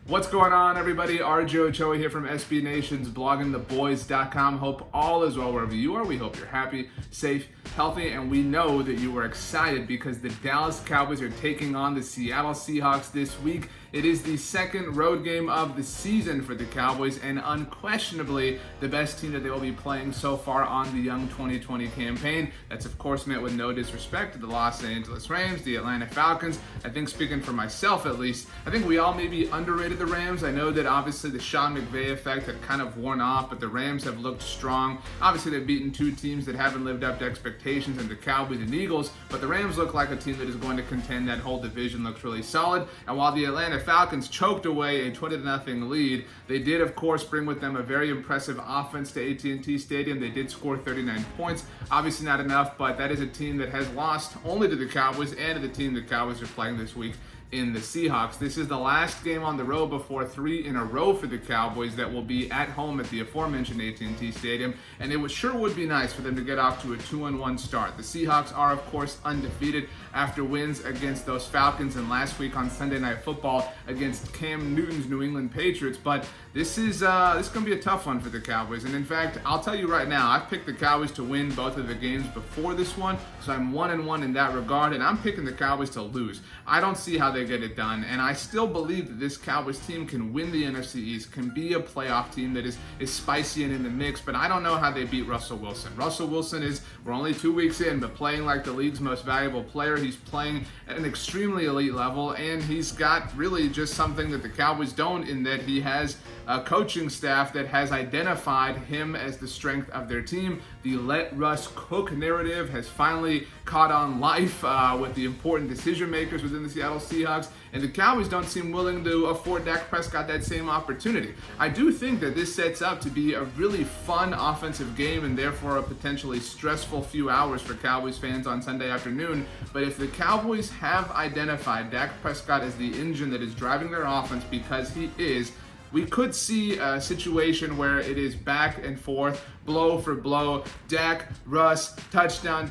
What's going on, everybody? Ochoa here from SB Nation's bloggingtheboys.com. Hope all is well wherever you are. We hope you're happy, safe, healthy, and we know that you are excited because the Dallas Cowboys are taking on the Seattle Seahawks this week. It is the second road game of the season for the Cowboys and unquestionably the best team that they will be playing so far on the Young 2020 campaign. That's, of course, met with no disrespect to the Los Angeles Rams, the Atlanta Falcons. I think, speaking for myself at least, I think we all maybe underrated the Rams. I know that obviously the Sean McVay effect had kind of worn off, but the Rams have looked strong. Obviously, they've beaten two teams that haven't lived up to expectations, and the Cowboys and Eagles, but the Rams look like a team that is going to contend. That whole division looks really solid. And while the Atlanta Falcons choked away a 20-0 lead, they did, of course, bring with them a very impressive offense to AT&T Stadium. They did score 39 points. Obviously not enough, but that is a team that has lost only to the Cowboys and to the team the Cowboys are playing this week in the Seahawks. This is the last game on the road before 3 in a row for the Cowboys that will be at home at the aforementioned AT&T Stadium, and it sure would be nice for them to get off to a 2-1 start. The Seahawks are, of course, undefeated after wins against those Falcons and last week on Sunday Night Football against Cam Newton's New England Patriots, but this is going to be a tough one for the Cowboys, and in fact, I'll tell you right now, I've picked the Cowboys to win both of the games before this one, so I'm 1-1 in that regard, and I'm picking the Cowboys to lose. I don't see how they get it done, and I still believe that this Cowboys team can win the NFC East, can be a playoff team that is spicy and in the mix, but I don't know how they beat Russell Wilson. Russell Wilson we're only 2 weeks in, but playing like the league's most valuable player. He's playing at an extremely elite level, and he's got really just something that the Cowboys don't, in that he has a coaching staff that has identified him as the strength of their team. The let Russ cook narrative has finally caught on life with the important decision makers within the Seattle Seahawks, and the Cowboys don't seem willing to afford Dak Prescott that same opportunity. I do think that this sets up to be a really fun offensive game and therefore a potentially stressful few hours for Cowboys fans on Sunday afternoon, but if the Cowboys have identified Dak Prescott as the engine that is driving their offense, because he is, we could see a situation where it is back and forth, blow for blow, Dak, Russ, touchdown,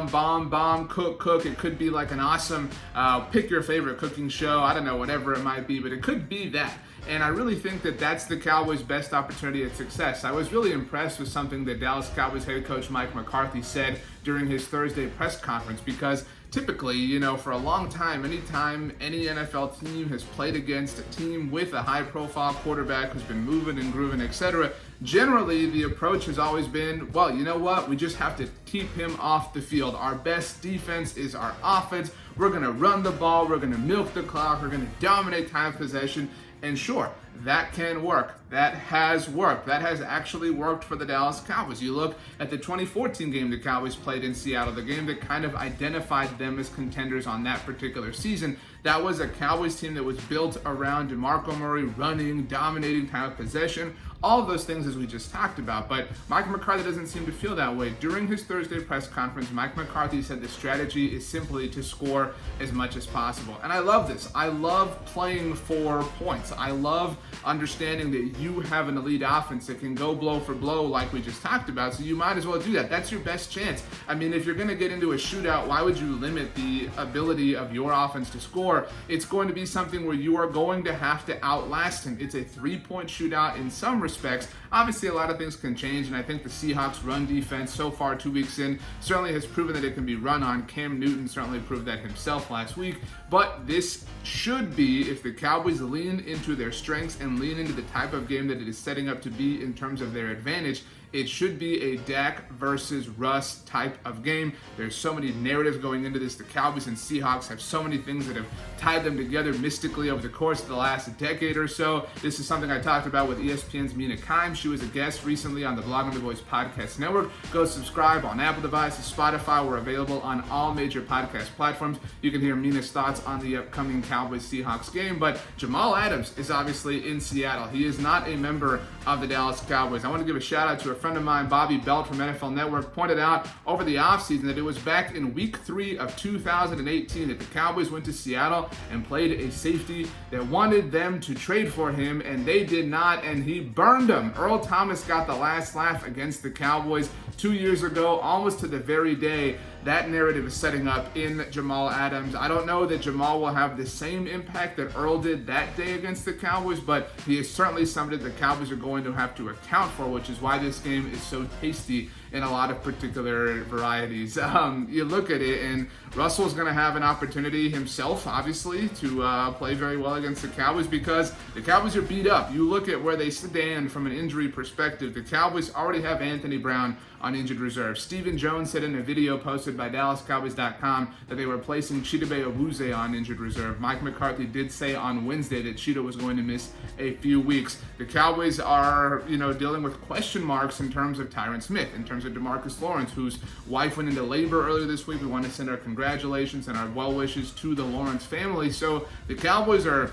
bomb, cook. It could be like an awesome pick your favorite cooking show. I don't know, whatever it might be, but it could be that. And I really think that that's the Cowboys' best opportunity at success. I was really impressed with something that Dallas Cowboys head coach Mike McCarthy said during his Thursday press conference, because typically, for a long time, anytime any NFL team has played against a team with a high-profile quarterback who's been moving and grooving, etc., generally the approach has always been, well, you know what? We just have to keep him off the field. Our best defense is our offense. We're going to run the ball. We're going to milk the clock. We're going to dominate time of possession. And sure, that can work. That has worked. That has actually worked for the Dallas Cowboys. You look at the 2014 game the Cowboys played in Seattle, the game that kind of identified them as contenders on that particular season. That was a Cowboys team that was built around DeMarco Murray running, dominating time of possession, all of those things as we just talked about. But Mike McCarthy doesn't seem to feel that way. During his Thursday press conference, Mike McCarthy said the strategy is simply to score as much as possible. And I love this. I love playing for points. I love understanding that you have an elite offense that can go blow for blow like we just talked about, so you might as well do that. That's your best chance. I mean, if you're going to get into a shootout, why would you limit the ability of your offense to score? It's going to be something where you are going to have to outlast him. It's a 3-point shootout in some respects. Obviously, a lot of things can change, and I think the Seahawks' run defense so far 2 weeks in certainly has proven that it can be run on. Cam Newton certainly proved that himself last week, but this should be, if the Cowboys lean into their strengths and lean into the type of game that it is setting up to be in terms of their advantage, it should be a Dak versus Russ type of game. There's so many narratives going into this. The Cowboys and Seahawks have so many things that have tied them together mystically over the course of the last decade or so. This is something I talked about with ESPN's Mina Kimes. She was a guest recently on the Blogging the Boys podcast network. Go subscribe on Apple devices, Spotify. We're available on all major podcast platforms. You can hear Mina's thoughts on the upcoming Cowboys-Seahawks game. But Jamal Adams is obviously in Seattle. He is not a member of the Dallas Cowboys. I want to give a shout out to a friend of mine, Bobby Belt from NFL Network, pointed out over the offseason that it was back in week 3 of 2018 that the Cowboys went to Seattle and played a safety that wanted them to trade for him, and they did not, and he burned them. Earl Thomas got the last laugh against the Cowboys 2 years ago, almost to the very day that narrative is setting up in Jamal Adams. I don't know that Jamal will have the same impact that Earl did that day against the Cowboys, but he is certainly somebody that the Cowboys are going to have to account for, which is why this game is so tasty in a lot of particular varieties. You look at it, and Russell's going to have an opportunity himself, obviously, to play very well against the Cowboys because the Cowboys are beat up. You look at where they stand from an injury perspective. The Cowboys already have Anthony Brown on injured reserve. Stephen Jones said in a video posted by DallasCowboys.com that they were placing Chidobe Awuzie on injured reserve. Mike McCarthy did say on Wednesday that Chido was going to miss a few weeks. The Cowboys are, dealing with question marks in terms of Tyron Smith, in terms of DeMarcus Lawrence, whose wife went into labor earlier this week. We want to send our congratulations and our well wishes to the Lawrence family. So the Cowboys are,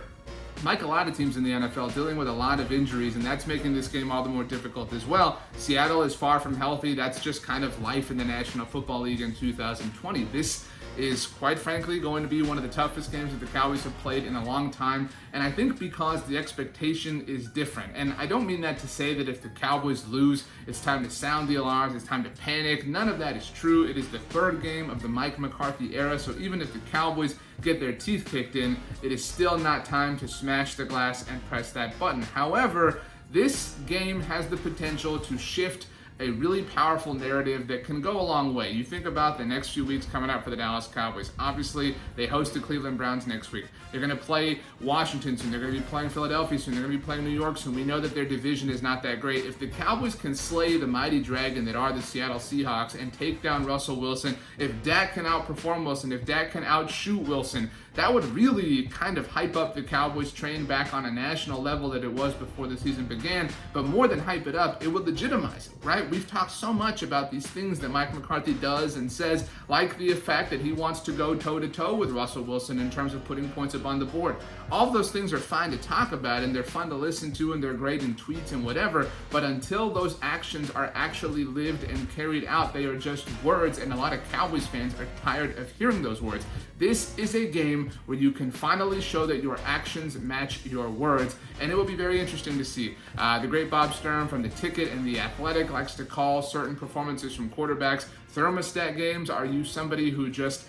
like a lot of teams in the NFL, dealing with a lot of injuries, and that's making this game all the more difficult as well. Seattle is far from healthy. That's just kind of life in the National Football League in 2020. This is, quite frankly, going to be one of the toughest games that the Cowboys have played in a long time, and I think because the expectation is different. And I don't mean that to say that if the Cowboys lose, it's time to sound the alarms, it's time to panic. None of that is true. It is the third game of the Mike McCarthy era, so even if the Cowboys get their teeth kicked in, it is still not time to smash the glass and press that button. However, this game has the potential to shift a really powerful narrative that can go a long way. You think about the next few weeks coming up for the Dallas Cowboys. Obviously, they host the Cleveland Browns next week. They're going to play Washington soon. They're going to be playing Philadelphia soon. They're going to be playing New York soon. We know that their division is not that great. If the Cowboys can slay the mighty dragon that are the Seattle Seahawks and take down Russell Wilson, if Dak can outperform Wilson, if Dak can outshoot Wilson, that would really kind of hype up the Cowboys train back on a national level that it was before the season began. But more than hype it up, it would legitimize it, right? We've talked so much about these things that Mike McCarthy does and says, like the fact that he wants to go toe-to-toe with Russell Wilson in terms of putting points up on the board. All of those things are fine to talk about, and they're fun to listen to, and they're great in tweets and whatever, but until those actions are actually lived and carried out, they are just words, and a lot of Cowboys fans are tired of hearing those words. This is a game where you can finally show that your actions match your words, and it will be very interesting to see. The great Bob Stern from The Ticket and The Athletic likes to call certain performances from quarterbacks thermostat games. Are you somebody who just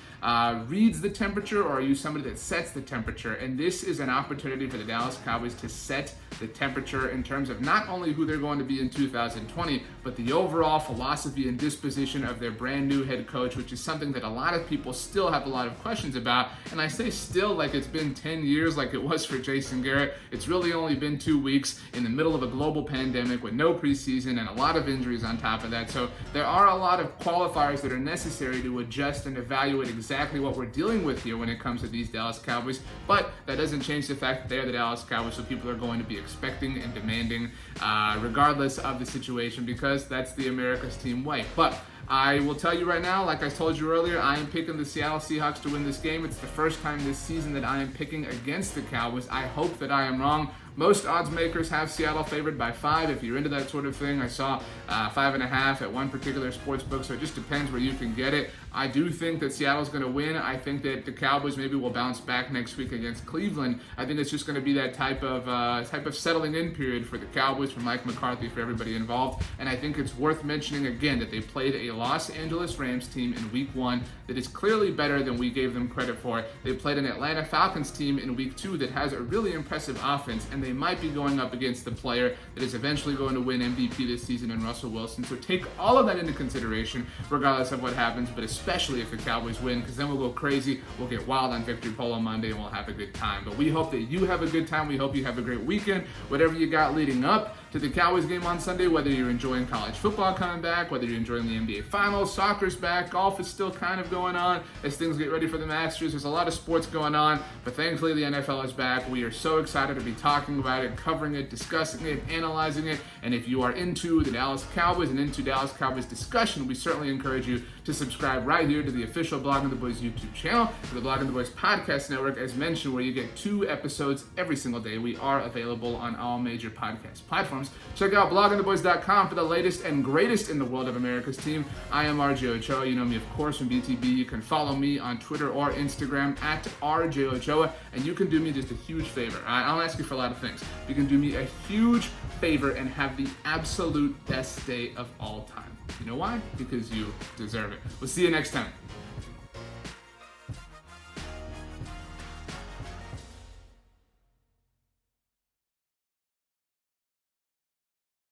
reads the temperature, or are you somebody that sets the temperature? And this is an opportunity for the Dallas Cowboys to set the temperature in terms of not only who they're going to be in 2020, but the overall philosophy and disposition of their brand new head coach, which is something that a lot of people still have a lot of questions about. And I say still like it's been 10 years like it was for Jason Garrett. It's really only been 2 weeks in the middle of a global pandemic with no preseason and a lot of injuries on top of that. So there are a lot of qualifiers that are necessary to adjust and evaluate exactly what we're dealing with here when it comes to these Dallas Cowboys. But that doesn't change the fact that they're the Dallas Cowboys, so people are going to be expecting and demanding regardless of the situation, because that's the America's team way. But I will tell you right now, like I told you earlier, I am picking the Seattle Seahawks to win this game. It's the first time this season that I am picking against the Cowboys. I hope that I am wrong. Most odds makers have Seattle favored by 5. If you're into that sort of thing, I saw 5.5 at one particular sports book, so it just depends where you can get it. I do think that Seattle's going to win. I think that the Cowboys maybe will bounce back next week against Cleveland. I think it's just going to be that type of settling in period for the Cowboys, for Mike McCarthy, for everybody involved. And I think it's worth mentioning again that they played a Los Angeles Rams team in Week 1 that is clearly better than we gave them credit for. They played an Atlanta Falcons team in Week 2 that has a really impressive offense, and they might be going up against the player that is eventually going to win MVP this season in Russell Wilson. So take all of that into consideration, regardless of what happens, but especially if the Cowboys win, because then we'll go crazy. We'll get wild on Victory Polo Monday, and we'll have a good time. But we hope that you have a good time. We hope you have a great weekend, whatever you got leading up to the Cowboys game on Sunday, whether you're enjoying college football coming back, whether you're enjoying the NBA Finals, soccer's back, golf is still kind of going on as things get ready for the Masters. There's a lot of sports going on, but thankfully the NFL is back. We are so excited to be talking about it, covering it, discussing it, analyzing it, and if you are into the Dallas Cowboys and into Dallas Cowboys discussion, we certainly encourage you to subscribe right here to the official Blogging the Boys YouTube channel, to the Blogging the Boys podcast network, as mentioned, where you get 2 episodes every single day. We are available on all major podcast platforms. Check out bloggingtheboys.com for the latest and greatest in the world of America's team. I am RJ Ochoa. You know me, of course, from BTB. You can follow me on Twitter or Instagram at RJ Ochoa, and you can do me just a huge favor. I don't ask you for a lot of things. You can do me a huge favor and have the absolute best day of all time. You know why? Because you deserve it. We'll see you next next time.